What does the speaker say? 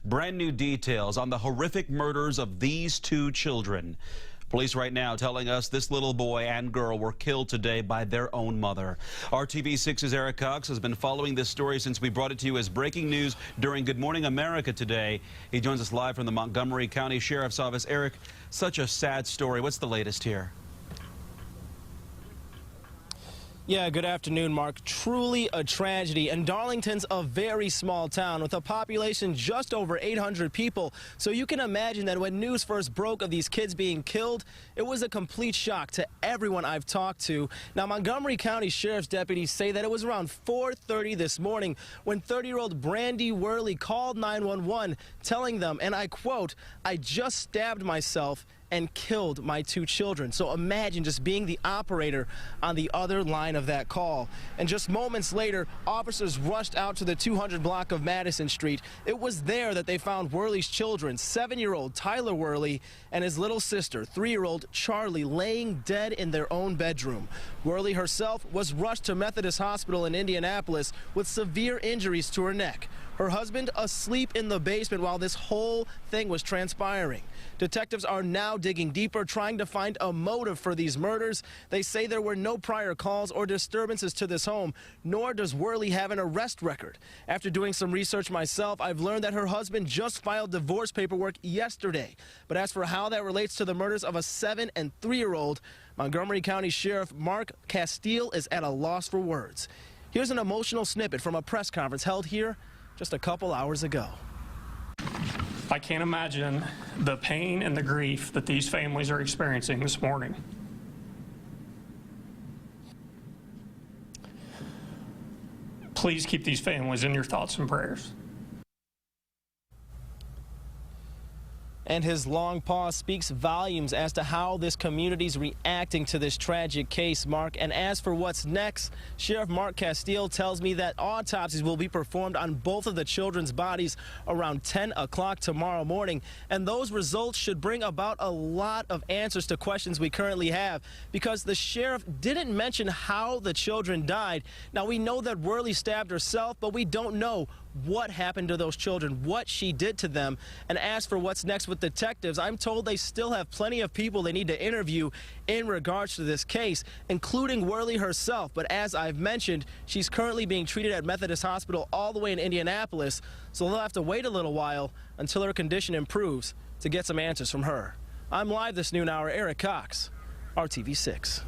Brand new details on the horrific murders of these two children. Police right now telling us this little boy and girl were killed today by their own mother. RTV6's Eric Cox has been following this story since we brought it to you as breaking news during Good Morning America today. He joins us live from the Montgomery County Sheriff's Office. Eric, such a sad story. What's the latest here? Yeah, good afternoon, Mark. Truly a tragedy. And Darlington's a very small town with a population just over 800 people. So you can imagine that when news first broke of these kids being killed, it was a complete shock to everyone I've talked to. Now, Montgomery County Sheriff's deputies say that it was around 4:30 this morning when 30-year-old Brandy Worley called 911 telling them, and I quote, "I just stabbed myself and killed my two children." So imagine just being the operator on the other line of that call. And just moments later, officers rushed out to the 200 block of Madison Street. It was there that they found Worley's children, 7-year-old Tyler Worley and his little sister, 3-year-old Charlie, laying dead in their own bedroom. Worley herself was rushed to Methodist Hospital in Indianapolis with severe injuries to her neck. Her husband asleep in the basement while this whole thing was transpiring. Detectives are now digging deeper, trying to find a motive for these murders. They say there were no prior calls or disturbances to this home, nor does Worley have an arrest record. After doing some research myself, I've learned that her husband just filed divorce paperwork yesterday. But as for how that relates to the murders of a 7- and 3-year-old, Montgomery County Sheriff Mark Castile is at a loss for words. Here's an emotional snippet from a press conference held here just a couple hours ago. I can't imagine the pain and the grief that these families are experiencing this morning. Please keep these families in your thoughts and prayers. And his long pause speaks volumes as to how this community's reacting to this tragic case, Mark. And as for what's next, Sheriff Mark Castile tells me that autopsies will be performed on both of the children's bodies around 10 o'clock tomorrow morning. And those results should bring about a lot of answers to questions we currently have, because the sheriff didn't mention how the children died. Now, we know that Worley stabbed herself, but we don't know what happened to those children, what she did to them. And as for what's next with detectives, I'm told they still have plenty of people they need to interview in regards to this case, including Worley herself. But as I've mentioned, she's currently being treated at Methodist Hospital all the way in Indianapolis, so they'll have to wait a little while until her condition improves to get some answers from her. I'm live this noon hour, Eric Cox, RTV6.